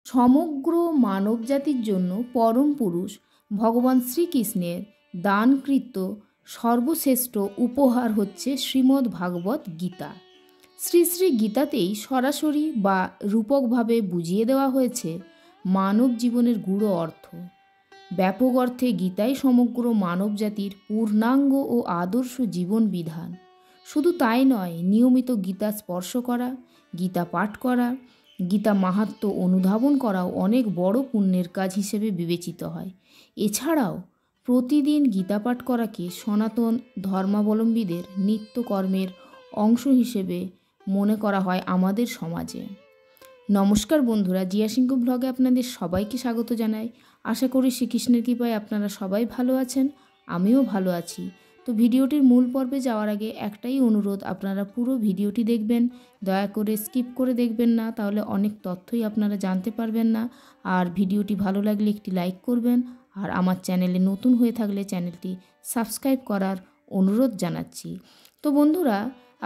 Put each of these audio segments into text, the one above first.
সমগ্র মানবজাতির জন্য পরম পুরুষ ভগবান শ্রীকৃষ্ণের দানকৃত সর্বশ্রেষ্ঠ উপহার হচ্ছে শ্রীমদ্ ভাগবত গীতা। শ্রী শ্রী গীতাতেই সরাসরি বা রূপকভাবে বুঝিয়ে দেওয়া হয়েছে মানব জীবনের গূঢ় অর্থ। ব্যাপক অর্থে গীতাই সমগ্র মানবজাতির পূর্ণাঙ্গ ও আদর্শ জীবন বিধান। শুধু তাই নয়, নিয়মিত গীতা স্পর্শ করা, গীতা পাঠ করা, গীতা মাহাত্ম্য অনুধাবন করাও অনেক বড় পুণ্যের কাজ হিসেবে বিবেচিত হয়। এছাড়াও প্রতিদিন গীতা পাঠ করাকে সনাতন ধর্মাবলম্বীদের নিত্যকর্মের অংশ হিসেবে মনে করা হয় আমাদের সমাজে। নমস্কার বন্ধুরা, জিয়া সিংহ ব্লগে আপনাদের সবাইকে স্বাগত জানাই। আশা করি শ্রীকৃষ্ণের কৃপায় আপনারা সবাই ভালো আছেন, আমিও ভালো আছি। তো ভিডিওটির মূল পর্বে যাওয়ার আগে একটাই অনুরোধ, আপনারা পুরো ভিডিওটি দেখবেন, দয়া করে স্কিপ করে দেখবেন না, তাহলে অনেক তথ্যই আপনারা জানতে পারবেন না। আর ভিডিওটি ভালো লাগলে একটি লাইক করবেন, আর আমার চ্যানেলে নতুন হয়ে থাকলে চ্যানেলটি সাবস্ক্রাইব করার অনুরোধ জানাচ্ছি। তো বন্ধুরা,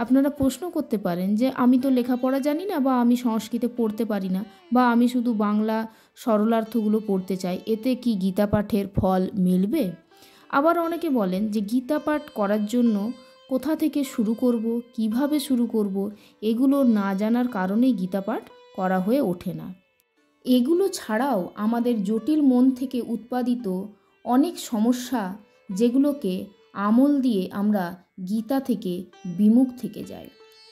আপনারা প্রশ্ন করতে পারেন যে আমি তো লেখাপড়া জানি না, বা আমি সংস্কৃতে পড়তে পারি না, বা আমি শুধু বাংলা সরলার্থগুলো পড়তে চাই, এতে কি গীতা পাঠের ফল মিলবে? আবার অনেকে বলেন যে গীতা পাঠ করার জন্য কোথা থেকে শুরু করব, কিভাবে শুরু করব, এগুলো না জানার কারণেই গীতা পাঠ করা হয়ে ওঠে না। এগুলো ছাড়াও আমাদের জটিল মন থেকে উৎপাদিত অনেক সমস্যা, যেগুলোকে আমল দিয়ে আমরা গীতা থেকে বিমুখ থেকে যাই।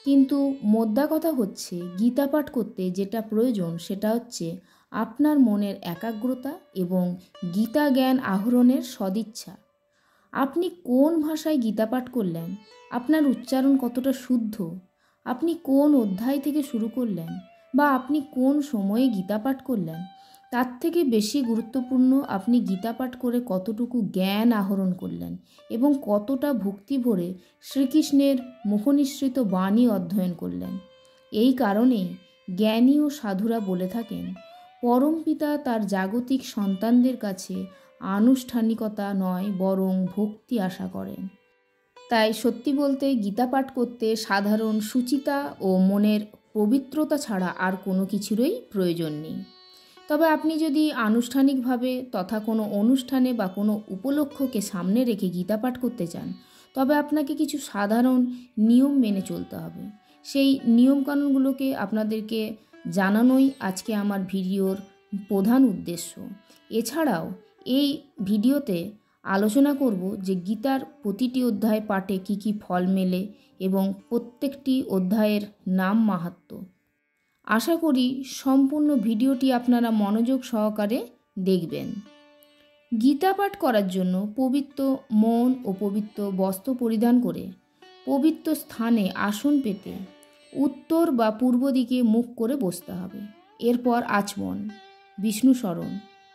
কিন্তু মোদ্দা কথা হচ্ছে, গীতা পাঠ করতে যেটা প্রয়োজন সেটা হচ্ছে আপনার মনের একাগ্রতা এবং গীতা জ্ঞান আহরণের সদিচ্ছা। আপনি কোন ভাষায় গীতা পাঠ করলেন, আপনার উচ্চারণ কতটা শুদ্ধ, আপনি কোন অধ্যায় থেকে শুরু করলেন, বা আপনি কোন সময়ে গীতা পাঠ করলেন, তার থেকে বেশি গুরুত্বপূর্ণ আপনি গীতা পাঠ করে কতটুকু জ্ঞান আহরণ করলেন এবং কতটা ভক্তি ভরে শ্রীকৃষ্ণের মুখনিসৃত বাণী অধ্যয়ন করলেন। এই কারণেই জ্ঞানী ও সাধুরা বলে থাকেন, পরমপিতা তার জাগতিক সন্তানদের কাছে আনুষ্ঠানিকতা নয় বরং ভক্তি আশা করেন। তাই সত্যি বলতে গীতা পাঠ করতে সাধারণ সুচিতা ও মনের পবিত্রতা ছাড়া আর কোনো কিছুরই প্রয়োজন নেই। তবে আপনি যদি আনুষ্ঠানিকভাবে তথা কোনো অনুষ্ঠানে বা কোনো উপলক্ষকে সামনে রেখে গীতা পাঠ করতে চান, তবে আপনাকে কিছু সাধারণ নিয়ম মেনে চলতে হবে। সেই নিয়মকানুনগুলোকে আপনাদেরকে জানানোই আজকে আমার ভিডিওর প্রধান উদ্দেশ্য। এছাড়াও এই ভিডিওতে আলোচনা করব যে গীতার প্রতিটি অধ্যায় পাঠে কী কী ফল মেলে এবং প্রত্যেকটি অধ্যায়ের নাম মাহাত্ম্য। আশা করি সম্পূর্ণ ভিডিওটি আপনারা মনোযোগ সহকারে দেখবেন। গীতা পাঠ করার জন্য পবিত্র মন ও পবিত্র বস্ত্র পরিধান করে পবিত্র স্থানে আসন পেতে উত্তর বা পূর্ব দিকে মুখ করে বসতে হবে। এরপর আচমন, বিষ্ণু স্মরণ,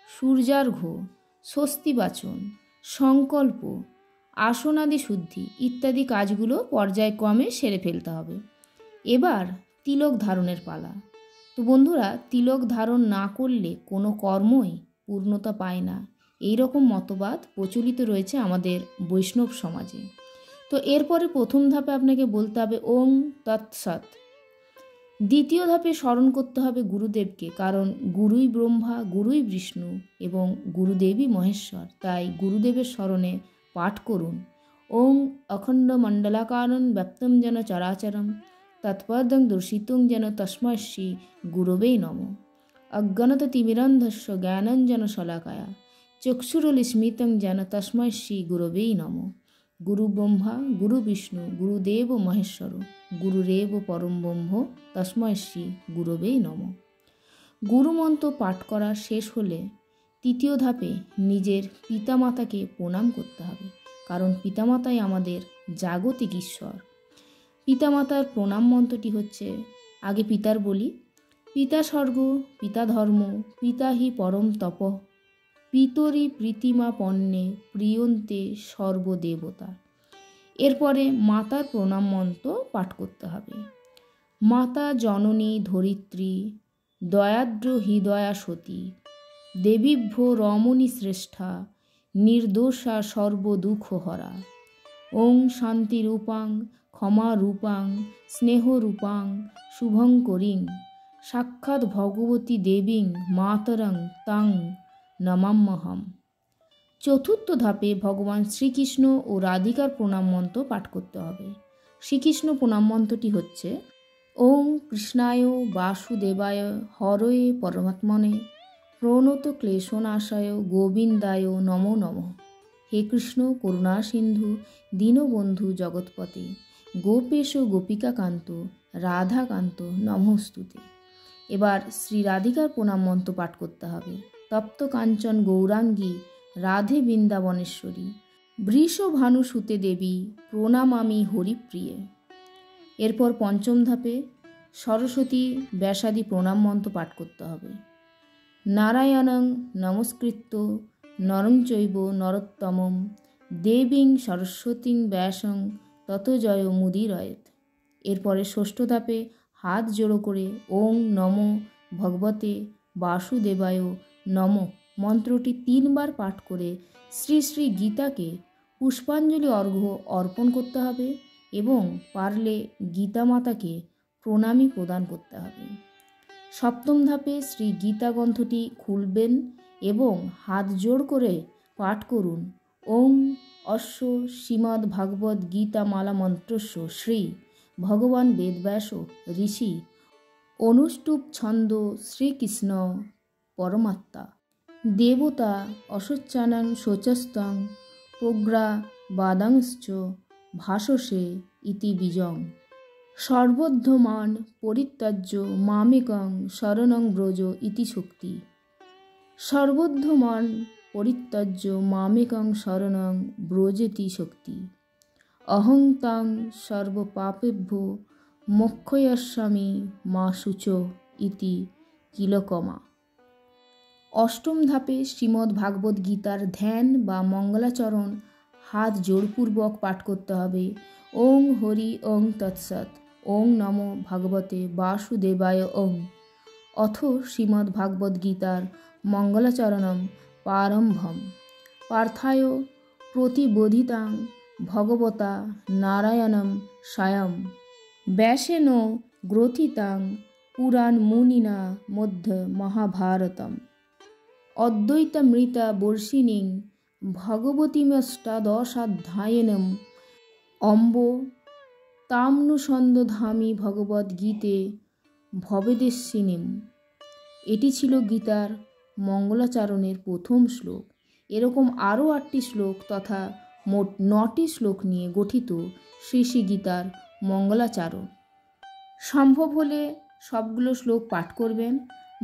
সূর্যার্ঘ্য, স্বস্তি বাচন, সংকল্প, আসনাদি শুদ্ধি ইত্যাদি কাজগুলো পর্যায়ক্রমে সেরে ফেলতে হবে। এবার তিলক ধারণের পালা। তো বন্ধুরা, তিলক ধারণ না করলে কোনো কর্মই পূর্ণতা পায় না, এই রকম মতবাদ প্রচলিত রয়েছে আমাদের বৈষ্ণব সমাজে। তো এরপরে প্রথম ধাপে আপনাকে বলতে হবে ওং তৎসৎ। দ্বিতীয় ধাপে স্মরণ করতে হবে গুরুদেবকে, কারণ গুরুই ব্রহ্মা, গুরুই বিষ্ণু এবং গুরুদেবই মহেশ্বর। তাই গুরুদেবের স্মরণে পাঠ করুন ওং অখণ্ড মণ্ডলাকারং ব্যপ্তম যেন চরাচরম তৎপদং দর্শিতুং যেন তস্মৈ শ্রী গুরবে নমঃ। অজ্ঞানত তিমিরন্ধস্য জ্ঞানঞ্জন শলাকায়া চক্ষুরুলিস্মিতং যেন তস্মৈ শ্রী গুরবে নমঃ। গুরু ব্রহ্মা গুরু বিষ্ণু গুরুদেব মহেশ্বর গুরুরেব পরম ব্রহ্ম তস্মৈ শ্রী গুরবে নমঃ। গুরুমন্ত্র পাঠ করা শেষ হলে তৃতীয় ধাপে নিজের পিতামাতাকে প্রণাম করতে হবে, কারণ পিতামাতাই আমাদের জাগতিক ঈশ্বর। পিতামাতার প্রণাম মন্ত্রটি হচ্ছে, আগে পিতার বলি, পিতা স্বর্গ পিতা ধর্ম পিতা হি পরম তপ পিতরি প্রীতিমা পণ্যে প্রিয়ন্তে সর্বদেবতা। এরপরে মাতার প্রণাম মন্ত্র পাঠ করতে হবে। মাতা জননী ধরিত্রী দয়াদ্র হৃদয়া সতী দেবীভ্য রমণী শ্রেষ্ঠা নির্দোষা সর্বদুঃখহরা। ওং শান্তিরূপাং ক্ষমারূপাং স্নেহরূপাং শুভঙ্করীং সাক্ষাৎ ভগবতী দেবীং মাতরং তাং নমাম্যহম। চতুর্থ ধাপে ভগবান শ্রীকৃষ্ণ ও রাধিকার প্রণাম মন্ত্র পাঠ করতে হবে। শ্রীকৃষ্ণ প্রণাম মন্ত্রটি হচ্ছে ওং কৃষ্ণায় বাসুদেবায় হরয়ে পরমাত্মনে প্রণত ক্লেশনাশায় গোবিন্দায় নমো নমঃ। হে কৃষ্ণ করুণা সিন্ধু দীনবন্ধু জগৎপতে গোপেশ গোপিকাকান্ত রাধাকান্ত নমস্তুতে। এবার শ্রী রাধিকার প্রণাম মন্ত্র পাঠ করতে হবে। তপ্ত কাঞ্চন গৌরাঙ্গী রাধে বৃন্দাবনেশ্বরী বৃষভানুসুতে দেবী প্রণামামি হরিপ্রিয়ে। এরপর পঞ্চম ধাপে সরস্বতী ব্যাসাদি প্রণাম মন্ত্র পাঠ করতে হবে। নারায়ণং নমস্কৃত্য নরং চৈব নরোত্তমং দেবীং সরস্বতীং ব্যাসং তত জয় মুদিরয়েত। এরপরে ষষ্ঠ ধাপে হাত জোড়ো করে ওং নমো ভগবতে বাসুদেবায় নমঃ মন্ত্রটি 3 বার পাঠ করে শ্রী শ্রী গীতাকে পুষ্পাঞ্জলি অর্ঘ্য অর্পণ করতে হবে এবং পারলে গীতা মাতাকে প্রণামী প্রদান করতে হবে। সপ্তম ধাপে শ্রী গীতা গ্রন্থটি খুলবেন এবং হাত জোড় করে পাঠ করুন ওং অশ্ব শ্রীমদ্ ভাগবত গীতা মালা মন্ত্রস্য শ্রী ভগবান বেদব্যাস ঋষি অনুষ্টুপ ছন্দ শ্রীকৃষ্ণ পরমাত্মা দেবতা অশোচ্চানাং শোচস্তং প্রগ্রা বাদাংশ্চ ভাসসে ইতি বীজং সর্বদ্ধমান পরিত্যাজ্য মামেকং শরণং ব্রজ ইতি শক্তি। সর্বদ্ধমান পরিত্যাজ্য মামেকং শরণং ব্রজেতি শক্তি। অহং তাং সর্বপাপেভ্যো মোক্ষয়স্যামি মা শুচ ইতি কিলকমা। অষ্টম ধাপে শ্রীমদ্ ভাগবত গীতার ধ্যান বা মঙ্গলাচরণ হাত জোড়পূর্বক পাঠ করতে হবে। ওং হরি ওং তৎসৎ ওং নমো ভগবতে বাসুদেবায় ওং। অথ শ্রীমদ্ ভাগবত গীতার মঙ্গলাচরণম প্রারম্ভম পার্থায় প্রতিবোধিতাং ভগবতা নারায়ণম স্বয়ং ব্যাসেন গ্রথিতাং পুরাণ মুনিনা মধ্যে মহাভারতম অদ্বৈতামৃতা বর্ষিণীং ভগবতীমষ্টাদশাধ্যায়িনীম অম্ব তামনুসন্দধামি ভগবদ্গীতে ভবেদেশিনীম। এটি ছিল গীতার মঙ্গলাচরণের প্রথম শ্লোক। এরকম আরও 8টি শ্লোক তথা মোট 9টি শ্লোক নিয়ে গঠিত শ্রী শ্রী গীতার মঙ্গলাচরণ। সম্ভব হলে সবগুলো শ্লোক পাঠ করবেন।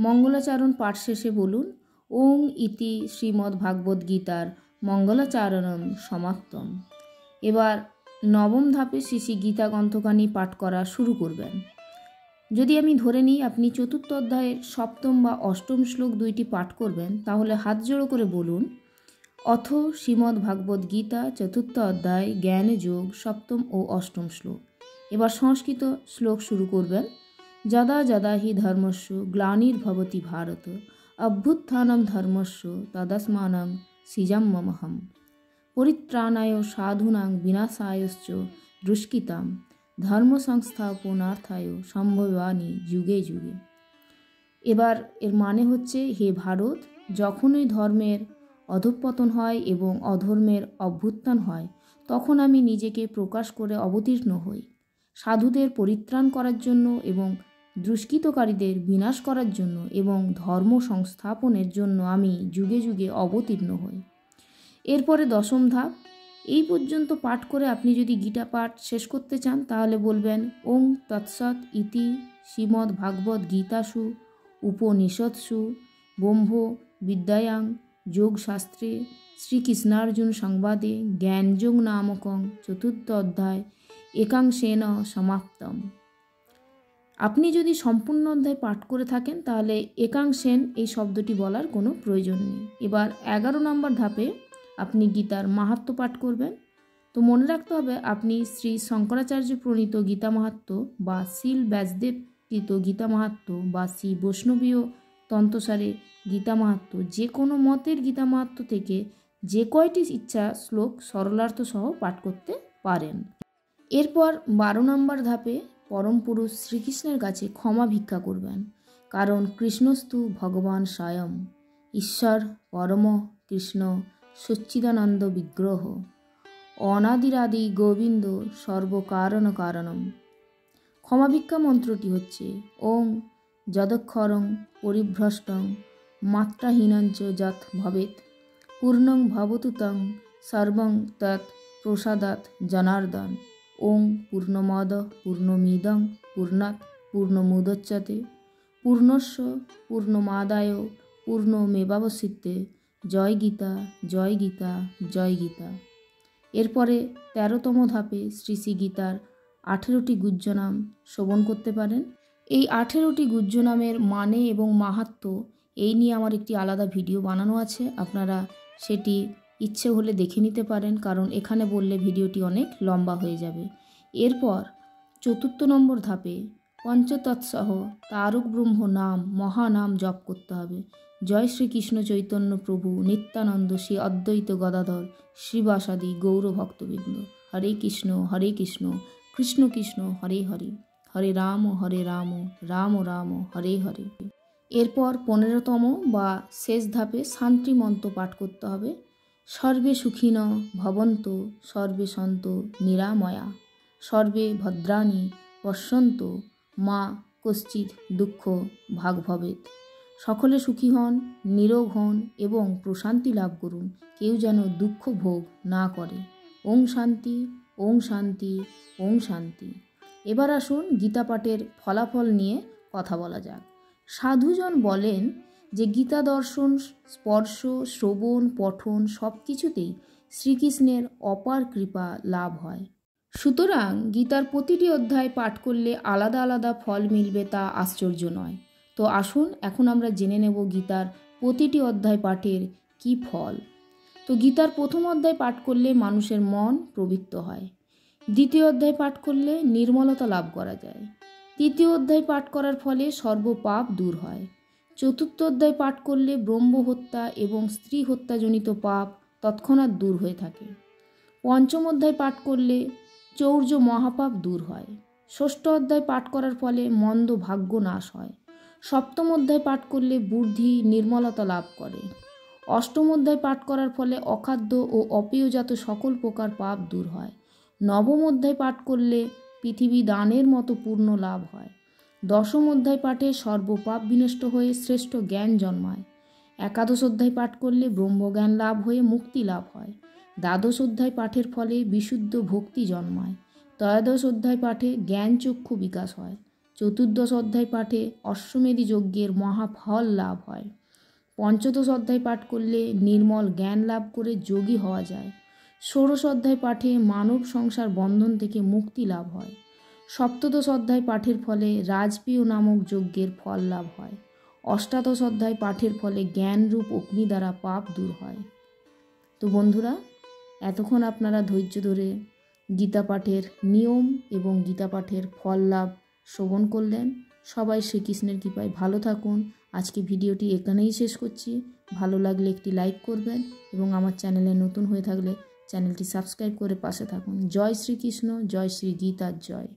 মঙ্গলাচরণ পাঠ শেষে বলুন ওং ইতি শ্রীমদ্ ভাগবত গীতার মঙ্গলাচরণম সমাপ্তম। এবার নবম ধাপে শ্রী শ্রী গীতা গ্রন্থখানি পাঠ করা শুরু করবেন। যদি আমি ধরে নিই আপনি চতুর্থ অধ্যায়ের সপ্তম বা অষ্টম শ্লোক 2টি পাঠ করবেন, তাহলে হাত জোড়ো করে বলুন অথ শ্রীমদ্ ভাগবত গীতা চতুর্থ অধ্যায় জ্ঞান যোগ সপ্তম ও অষ্টম শ্লোক। এবার সংস্কৃত শ্লোক শুরু করবেন। যদা যদা হি ধর্মস্য গ্লানির্ভবতি ভারত অভ্যুত্থানম ধর্মস্য তদাস্মানং সৃজাম্যহম পরিত্রাণায় সাধূনাং বিনাশায়শ্চ দুষ্কৃতাম ধর্ম সংস্থাপনার্থায় সম্ভবানি যুগে যুগে। এবার এর মানে হচ্ছে হে ভারত, যখনই ধর্মের অধঃপতন হয় এবং অধর্মের অভ্যুত্থান হয় তখন আমি নিজেকে প্রকাশ করে অবতীর্ণ হই। সাধুদের পরিত্রাণ করার জন্য এবং দুষ্কৃতকারীদের বিনাশ করার জন্য এবং ধর্ম সংস্থাপনের জন্য আমি যুগে যুগে অবতীর্ণ হই। এরপরে দশম ধাপ। এই পর্যন্ত পাঠ করে আপনি যদি গীতা পাঠ শেষ করতে চান তাহলে বলবেন ওং তৎসৎ ইতি শ্রীমদ্ ভাগবত গীতাসু উপনিষৎসু ব্রহ্ম বিদ্যায়াং যোগশাস্ত্রে শ্রীকৃষ্ণার্জুন সংবাদে জ্ঞানযোগ নামকং চতুর্থ অধ্যায় একাংশেন সমাপ্তম। আপনি যদি সম্পূর্ণ অধ্যায় পাঠ করে থাকেন তাহলে একাংশেন এই শব্দটি বলার কোনো প্রয়োজন নেই। এবার 11 নম্বর ধাপে আপনি গীতার মাহাত্ম্য পাঠ করবেন। তো মনে রাখতে হবে আপনি শ্রী শঙ্করাচার্য প্রণীত গীতা মাহাত্ম্য বা শিল ব্যাসদেব কৃত গীতা মাহাত্ম্য বা শ্রী বৈষ্ণবীয় তন্ত্রসারে গীতা মাহাত্ম্য যে কোনো মতের গীতা মাহাত্ম্য থেকে যে কয়টি ইচ্ছা শ্লোক সরলার্থ সহ পাঠ করতে পারেন। এরপর 12 নম্বর ধাপে পরম পুরুষ শ্রীকৃষ্ণের কাছে ক্ষমা ভিক্ষা করবেন। কারণ কৃষ্ণস্তু ভগবান স্বয়ং, ঈশ্বর পরম কৃষ্ণ সচ্চিদানন্দ বিগ্রহ, অনাদিরাদি গোবিন্দ সর্বকারণ কারণম। ক্ষমাভিক্ষা মন্ত্রটি হচ্ছে ওং যদক্ষরং পরিভ্রষ্টং মাত্রাহীনঞ্চ যৎ ভবেৎ পূর্ণং ভবতু তং সর্বং তৎ প্রসাদাৎ জনার্দন। ওং পূর্ণমদ পূর্ণমিদং পূর্ণাৎ পূর্ণমুদচ্যতে পূর্ণস্য পূর্ণমাদায় পূর্ণমেবাবশিষ্যতে। জয় গীতা, জয় গীতা, জয় গীতা। এরপরে 13তম ধাপে শ্রী শ্রী গীতার 18টি গুহ্যনাম শ্রবণ করতে পারেন। এই 18টি গুহ্যনামের মানে এবং মাহাত্ম্য এই নিয়ে আমার একটি আলাদা ভিডিও বানানো আছে, আপনারা সেটি ইচ্ছে হলে দেখে নিতে পারেন, কারণ এখানে বললে ভিডিওটি অনেক লম্বা হয়ে যাবে। এরপর 4 নম্বর ধাপে পঞ্চতৎসহ তারক ব্রহ্ম নাম মহানাম জপ করতে হবে। জয় শ্রীকৃষ্ণ চৈতন্য প্রভু নিত্যানন্দ শ্রী অদ্বৈত গদাধর শ্রীবাসাদি গৌর ভক্তবৃন্দ। হরে কৃষ্ণ কৃষ্ণ কৃষ্ণ হরে হরে, হরে রাম রাম রাম হরে হরে। এরপর 15তম বা শেষ ধাপে শান্তি মন্ত্র পাঠ করতে হবে। সর্বে সুখিন ভবন্তু সর্বে সন্তু নিরাময়া সর্বে ভদ্রাণি পশ্যন্তু মা কশ্চিৎ দুঃখ ভাগ ভবেৎ। সকলে সুখী হন, নিরোগ হন এবং প্রশান্তি লাভ করুন, কেউ যেন দুঃখ ভোগ না করে। ওং শান্তি, ওং শান্তি, ওং শান্তি। এবার আসুন গীতা পাঠের ফলাফল নিয়ে কথা বলা যাক। সাধুজন বলেন যে গীতা দর্শন, স্পর্শ, শ্রবণ, পঠন সব কিছুতেই শ্রীকৃষ্ণের অপার কৃপা লাভ হয়। সুতরাং গীতার প্রতিটি অধ্যায় পাঠ করলে আলাদা আলাদা ফল মিলবে তা আশ্চর্য নয়। তো আসুন এখন আমরা জেনে নেব গীতার প্রতিটি অধ্যায় পাঠের কি ফল। তো গীতার প্রথম অধ্যায় পাঠ করলে মানুষের মন প্রবৃত্ত হয়। দ্বিতীয় অধ্যায় পাঠ করলে নির্মলতা লাভ করা যায়। তৃতীয় অধ্যায় পাঠ করার ফলে সর্বপাপ দূর হয়। চতুর্থ অধ্যায় পাঠ করলে ব্রহ্ম হত্যা এবং স্ত্রী হত্যাজনিত পাপ তৎক্ষণাৎ দূর হয়ে থাকে। পঞ্চম অধ্যায় পাঠ করলে চৌর্য মহাপাপ দূর হয়। ষষ্ঠ অধ্যায় পাঠ করার ফলে মন্দ ভাগ্য নাশ হয়। সপ্তম অধ্যায় পাঠ করলে বুদ্ধি নির্মলতা লাভ করে। অষ্টম অধ্যায় পাঠ করার ফলে অখাদ্য ও অপেয়জাত সকল প্রকার পাপ দূর হয়। নবম অধ্যায় পাঠ করলে পৃথিবী দানের মতো পূর্ণ লাভ হয়। দশম অধ্যায় পাঠে সর্বপাপ বিনষ্ট হয়ে শ্রেষ্ঠ জ্ঞান জন্মায়। একাদশ অধ্যায় পাঠ করলে ব্রহ্মজ্ঞান লাভ হয়ে মুক্তি লাভ হয়। দ্বাদশ অধ্যায় পাঠের ফলে বিশুদ্ধ ভক্তি জন্মায়। ত্রয়োদশ অধ্যায় পাঠে জ্ঞান চক্ষু বিকাশ হয়। চতুর্দশ অধ্যায় পাঠে অশ্বমেধী যজ্ঞের মহাফল লাভ হয়। পঞ্চদশ অধ্যায় পাঠ করলে নির্মল জ্ঞান লাভ করে যোগী হওয়া যায়। ষোড়শ অধ্যায় পাঠে মানব সংসার বন্ধন থেকে মুক্তি লাভ হয়। সপ্তদশ অধ্যায় পাঠের ফলে রাজপেয় নামক যজ্ঞের ফল লাভ হয়। অষ্টাদশ অধ্যায় পাঠের ফলে জ্ঞানরূপ অগ্নি দ্বারা পাপ দূর হয়। তো বন্ধুরা, এতক্ষণ আপনারা ধৈর্য ধরে গীতা পাঠের নিয়ম এবং গীতা পাঠের ফল লাভ শ্রবণ করলেন। সবাই শ্রীকৃষ্ণের কৃপায় ভালো থাকুন। আজকে ভিডিওটি এখানেই শেষ করছি। ভালো লাগলে একটি লাইক করবেন এবং আমার চ্যানেলে নতুন হয়ে থাকলে চ্যানেলটি সাবস্ক্রাইব করে পাশে থাকুন। জয় শ্রীকৃষ্ণ, জয় শ্রী গীতার জয়।